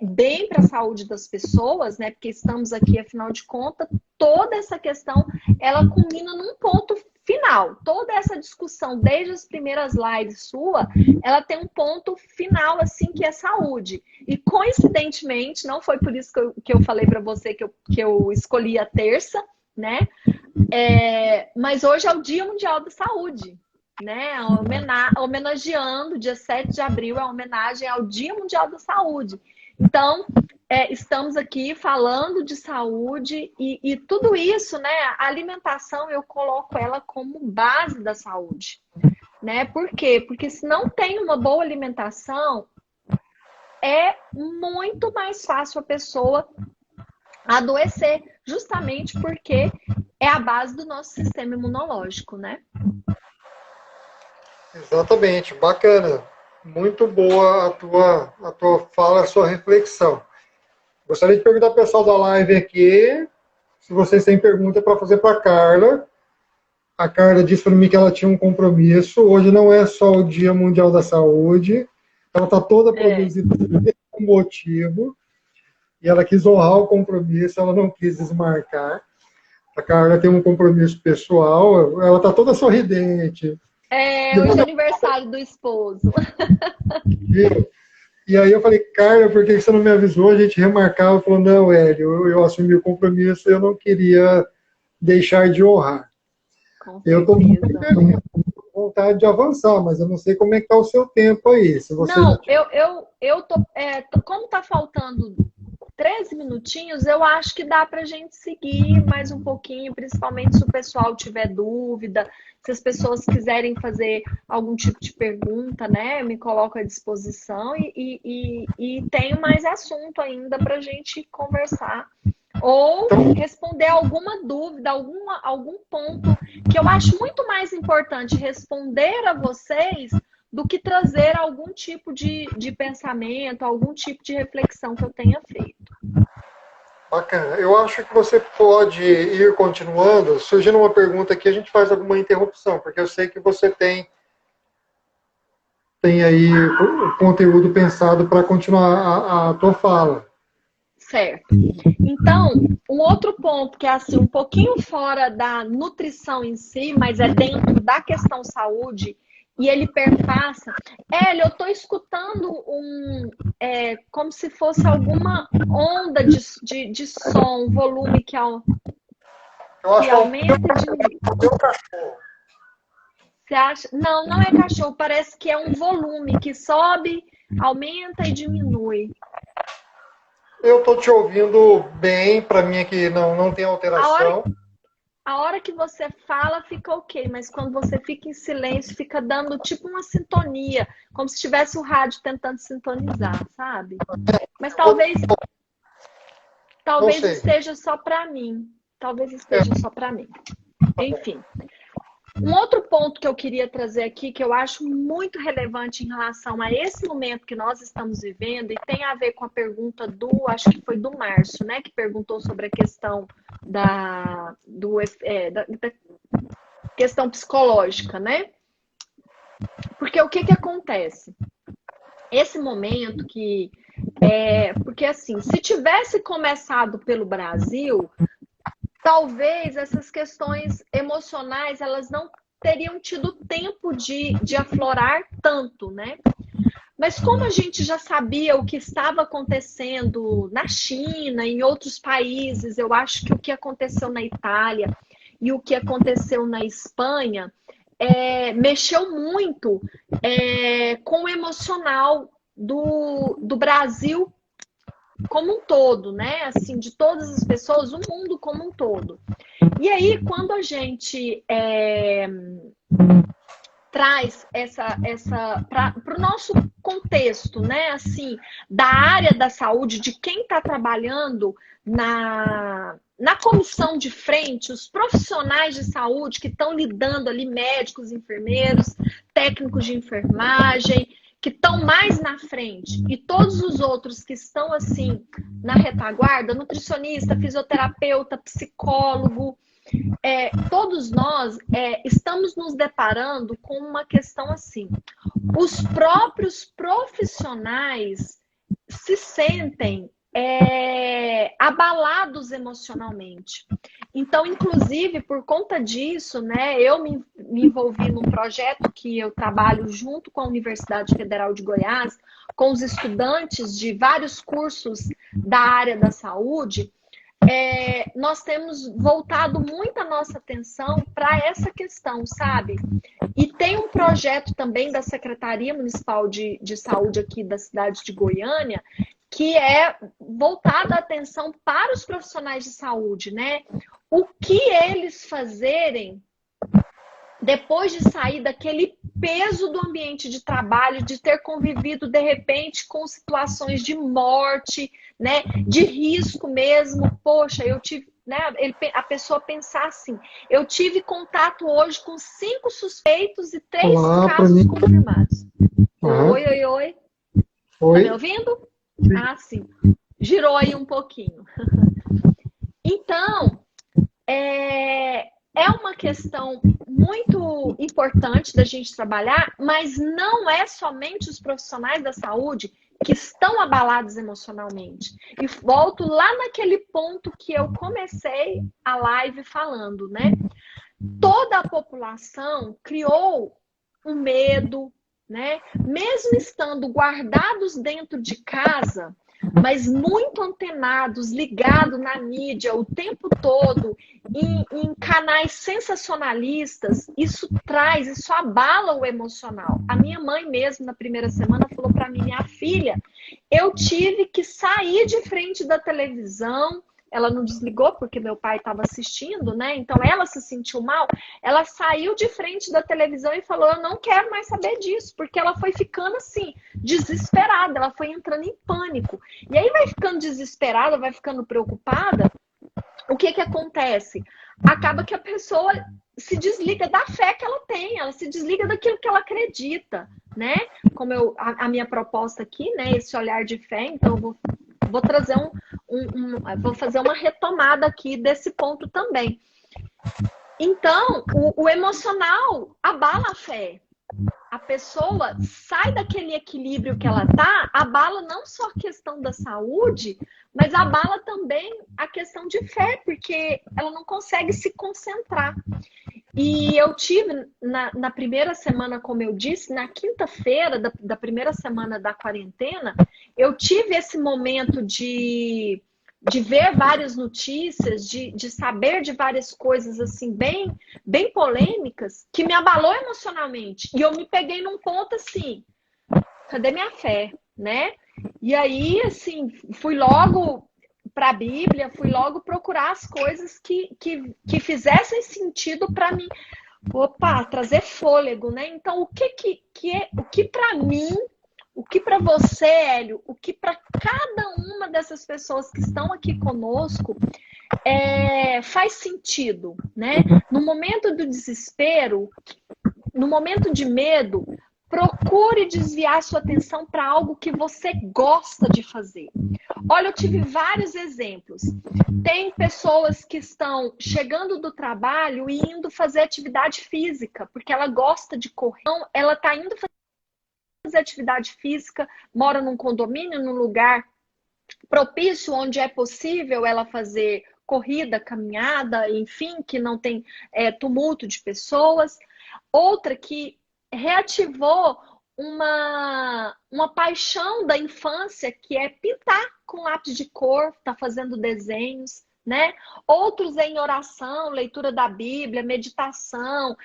bem para a saúde das pessoas, né? Porque estamos aqui, afinal de contas, toda essa questão ela culmina num ponto final. Toda essa discussão, desde as primeiras lives sua, ela tem um ponto final, assim, que é saúde. E coincidentemente, não foi por isso que eu falei para você que eu escolhi a terça, né? Mas hoje é o Dia Mundial da Saúde, né? Homenageando, dia 7 de abril é uma homenagem ao Dia Mundial da Saúde. Então, estamos aqui falando de saúde e tudo isso, né? A alimentação, eu coloco ela como base da saúde, né? Por quê? Porque se não tem uma boa alimentação, é muito mais fácil a pessoa adoecer, justamente porque é a base do nosso sistema imunológico, né? Exatamente, bacana. Muito boa a tua fala, a sua reflexão. Gostaria de perguntar ao pessoal da live aqui, se vocês têm pergunta para fazer para a Carla. A Carla disse para mim que ela tinha um compromisso. Hoje não é só o Dia Mundial da Saúde. Ela está toda produzida por um motivo. E ela quis honrar o compromisso, ela não quis desmarcar. A Carla tem um compromisso pessoal, ela está toda sorridente. Hoje é aniversário do esposo. E aí eu falei, Carla, por que você não me avisou? A gente remarcava, falou, não, Hélio, eu assumi o compromisso, eu não queria deixar de honrar. Eu estou muito feliz, com vontade de avançar, mas eu não sei como é que está o seu tempo aí. Se você não, eu tô, como está faltando 13 minutinhos, eu acho que dá para a gente seguir mais um pouquinho, principalmente se o pessoal tiver dúvida, se as pessoas quiserem fazer algum tipo de pergunta, né? Eu me coloco à disposição e tenho mais assunto ainda para a gente conversar. Ou responder alguma dúvida, algum ponto que eu acho muito mais importante responder a vocês do que trazer algum tipo de pensamento, algum tipo de reflexão que eu tenha feito. Bacana. Eu acho que você pode ir continuando. Surgindo uma pergunta aqui, a gente faz alguma interrupção, porque eu sei que você tem aí o conteúdo pensado para continuar a tua fala. Certo. Então, um outro ponto que é assim, um pouquinho fora da nutrição em si, mas é dentro da questão saúde, e ele perpassa. Hélio, eu estou escutando como se fosse alguma onda de som, volume que aumenta e diminui. Você acha? Não, não é cachorro, parece que é um volume que sobe, aumenta e diminui. Eu estou te ouvindo bem, para mim aqui não tem alteração. A hora que você fala fica ok, mas quando você fica em silêncio, fica dando tipo uma sintonia, como se tivesse o rádio tentando sintonizar, sabe? Mas talvez esteja só para mim. Talvez esteja só para mim. Enfim. Um outro ponto que eu queria trazer aqui, que eu acho muito relevante em relação a esse momento que nós estamos vivendo, e tem a ver com a pergunta acho que foi do Márcio, né, que perguntou sobre a questão da questão psicológica, né? Porque o que acontece? Esse momento porque assim, se tivesse começado pelo Brasil, talvez essas questões emocionais, elas não teriam tido tempo de aflorar tanto, né? Mas como a gente já sabia o que estava acontecendo na China, em outros países, eu acho que o que aconteceu na Itália e o que aconteceu na Espanha, mexeu muito com o emocional do Brasil como um todo, né? Assim, de todas as pessoas, o mundo como um todo. E aí, quando a gente traz para o nosso contexto, né? Assim, da área da saúde, de quem está trabalhando na comissão de frente, os profissionais de saúde que estão lidando ali, médicos, enfermeiros, técnicos de enfermagem, que estão mais na frente, e todos os outros que estão assim na retaguarda, nutricionista, fisioterapeuta, psicólogo, todos nós estamos nos deparando com uma questão assim. Os próprios profissionais se sentem abalados emocionalmente. Então, inclusive, por conta disso, né, eu me envolvi num projeto que eu trabalho junto com a Universidade Federal de Goiás, com os estudantes de vários cursos da área da saúde. Nós temos voltado muito a nossa atenção para essa questão, sabe? E tem um projeto também da Secretaria Municipal de Saúde aqui da cidade de Goiânia, que é voltada a atenção para os profissionais de saúde, né? O que eles fazerem depois de sair daquele peso do ambiente de trabalho, de ter convivido de repente com situações de morte, né, de risco mesmo. Poxa, eu tive, né, a pessoa pensar assim, eu tive contato hoje com 5 suspeitos e 3 casos confirmados. Oi. Tá me ouvindo? Ah, sim. Girou aí um pouquinho. Então, é uma questão muito importante da gente trabalhar, mas não é somente os profissionais da saúde que estão abalados emocionalmente. E volto lá naquele ponto que eu comecei a live falando, né? Toda a população criou um medo, né? Mesmo estando guardados dentro de casa, mas muito antenados, ligados na mídia o tempo todo, em canais sensacionalistas, isso abala o emocional. A minha mãe mesmo, na primeira semana, falou para mim, minha filha, eu tive que sair de frente da televisão. Ela não desligou porque meu pai estava assistindo, né? Então ela se sentiu mal. Ela saiu de frente da televisão e falou: eu não quero mais saber disso, porque ela foi ficando assim, desesperada, ela foi entrando em pânico. E aí vai ficando desesperada, vai ficando preocupada. O que acontece? Acaba que a pessoa se desliga da fé que ela tem, ela se desliga daquilo que ela acredita, né? Como a minha proposta aqui, né? Esse olhar de fé, então eu vou trazer vou fazer uma retomada aqui desse ponto também. Então, o emocional abala a fé. A pessoa sai daquele equilíbrio que ela tá, abala não só a questão da saúde, mas abala também a questão de fé, porque ela não consegue se concentrar. E eu tive, na primeira semana, como eu disse, na quinta-feira da primeira semana da quarentena, eu tive esse momento de ver várias notícias, de saber de várias coisas assim bem polêmicas, que me abalou emocionalmente. E eu me peguei num ponto assim, cadê minha fé, né? E aí, assim, fui logo para a Bíblia, fui logo procurar as coisas que fizessem sentido para mim. Opa, trazer fôlego, né? Então, o que para mim, o que para você, Hélio, o que para cada uma dessas pessoas que estão aqui conosco faz sentido, né? No momento do desespero, no momento de medo, procure desviar sua atenção para algo que você gosta de fazer. Olha, eu tive vários exemplos. Tem pessoas que estão chegando do trabalho e indo fazer atividade física, porque ela gosta de correr. Então, ela está indo fazer atividade física, mora num condomínio, num lugar propício, onde é possível ela fazer corrida, caminhada, enfim, que não tem tumulto de pessoas. Outra que reativou uma paixão da infância, que é pintar com lápis de cor, tá fazendo desenhos, né? Outros em oração, leitura da Bíblia, meditação,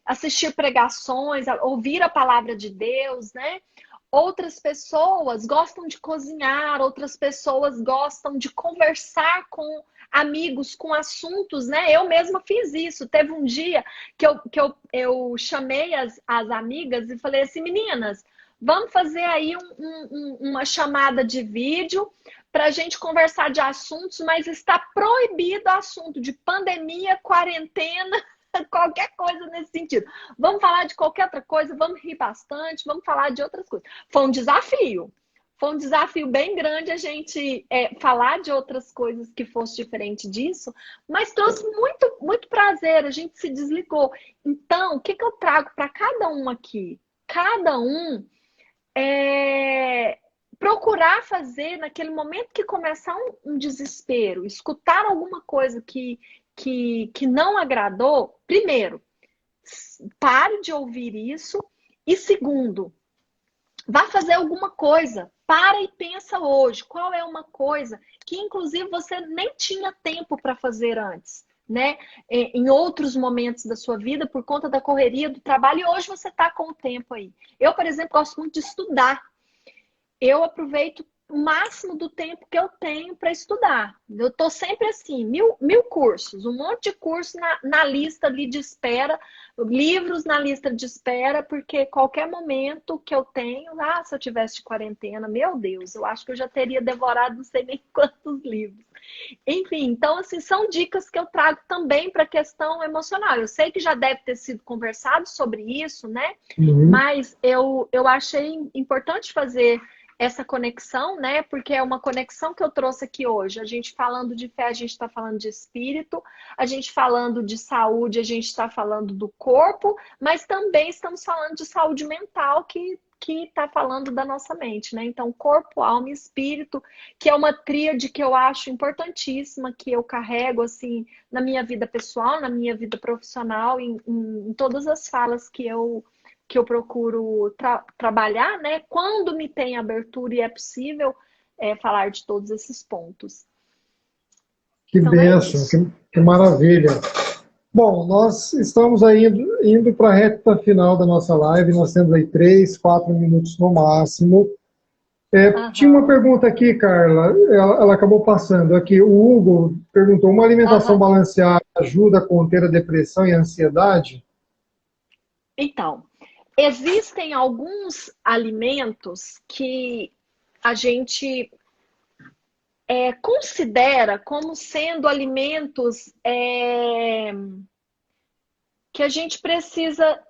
assistir pregações, ouvir a palavra de Deus, né? Outras pessoas gostam de cozinhar, outras pessoas gostam de conversar com amigos, com assuntos, né? Eu mesma fiz isso. Teve um dia que eu chamei as amigas e falei assim, meninas, vamos fazer aí uma chamada de vídeo para a gente conversar de assuntos, mas está proibido o assunto de pandemia, quarentena, qualquer coisa nesse sentido. Vamos falar de qualquer outra coisa, vamos rir bastante, vamos falar de outras coisas. Foi um desafio. Foi um desafio bem grande a gente falar de outras coisas que fosse diferente disso, mas trouxe muito, muito prazer, a gente se desligou. Então, o que eu trago para cada um aqui? Cada um procurar fazer naquele momento que começar um desespero, escutar alguma coisa que não agradou, primeiro, pare de ouvir isso. E segundo, vá fazer alguma coisa. Para e pensa hoje. Qual é uma coisa que, inclusive, você nem tinha tempo para fazer antes, né? Em outros momentos da sua vida, por conta da correria do trabalho, e hoje você está com o tempo aí. Eu, por exemplo, gosto muito de estudar. Eu aproveito o máximo do tempo que eu tenho para estudar. Eu estou sempre assim, mil cursos, um monte de curso na lista ali de espera, livros na lista de espera, porque qualquer momento que eu tenho, se eu tivesse de quarentena, meu Deus, eu acho que eu já teria devorado não sei nem quantos livros. Enfim, então, assim, são dicas que eu trago também para a questão emocional. Eu sei que já deve ter sido conversado sobre isso, né? Uhum. Mas eu achei importante fazer essa conexão, né? Porque é uma conexão que eu trouxe aqui hoje. A gente falando de fé, a gente está falando de espírito, a gente falando de saúde, a gente está falando do corpo, mas também estamos falando de saúde mental, que está falando da nossa mente, né? Então, corpo, alma e espírito, que é uma tríade que eu acho importantíssima, que eu carrego, assim, na minha vida pessoal, na minha vida profissional, em todas as falas que eu procuro trabalhar, né? Quando me tem abertura e é possível falar de todos esses pontos. Que Então é bênção, isso. que maravilha. Bom, nós estamos aí indo para a reta final da nossa live, nós temos aí 3, 4 minutos no máximo. Tinha uma Aham, pergunta aqui, Carla, ela acabou passando aqui. O Hugo perguntou: uma alimentação aham. balanceada ajuda a conter a depressão e a ansiedade? Então, existem alguns alimentos que a gente considera como sendo alimentos que a gente precisa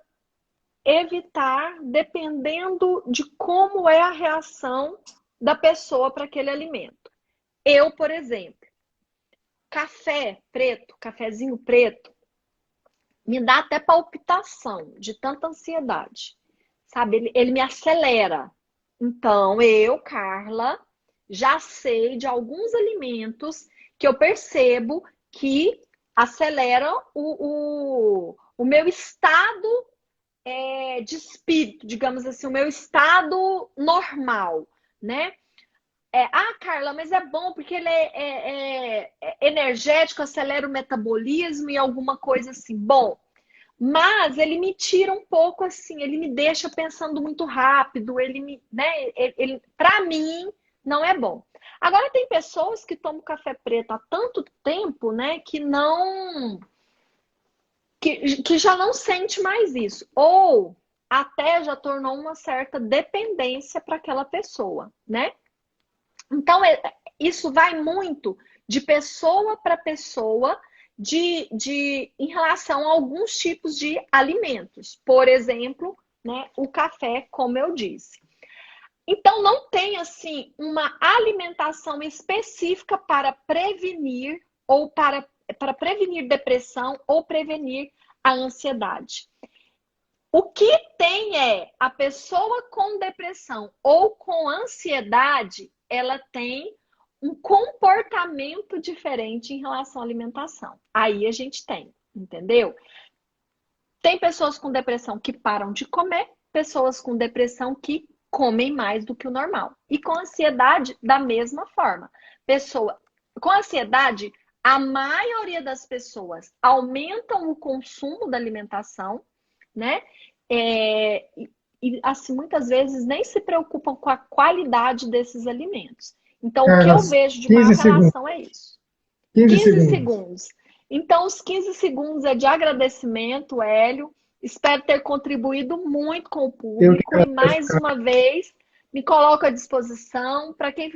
evitar dependendo de como é a reação da pessoa para aquele alimento. Eu, por exemplo, café preto, cafezinho preto, me dá até palpitação de tanta ansiedade, sabe? Ele me acelera. Então, eu, Carla, já sei de alguns alimentos que eu percebo que aceleram o meu estado de espírito, digamos assim, o meu estado normal, né? Carla, mas é bom porque ele é energético, acelera o metabolismo e alguma coisa assim. Bom, mas ele me tira um pouco assim, ele me deixa pensando muito rápido, para mim não é bom. Agora tem pessoas que tomam café preto há tanto tempo, né, que já não sente mais isso, ou até já tornou uma certa dependência para aquela pessoa, né? Então, isso vai muito de pessoa para pessoa, em relação a alguns tipos de alimentos. Por exemplo, né, o café, como eu disse. Então, não tem, assim, uma alimentação específica para prevenir ou para prevenir depressão ou prevenir a ansiedade. O que tem a pessoa com depressão ou com ansiedade, ela tem um comportamento diferente em relação à alimentação. Aí a gente tem, entendeu? Tem pessoas com depressão que param de comer, pessoas com depressão que comem mais do que o normal. E com ansiedade, da mesma forma. com ansiedade, a maioria das pessoas aumentam o consumo da alimentação, né? Assim, muitas vezes nem se preocupam com a qualidade desses alimentos. Então, o que eu Carlos, vejo de 15 maior segundos. relação é isso. 15 15 segundos. segundos. Então, os 15 segundos é de agradecimento, Hélio. Espero ter contribuído muito com o Eu que público e, agradeço, mais uma vez, me coloco à disposição para quem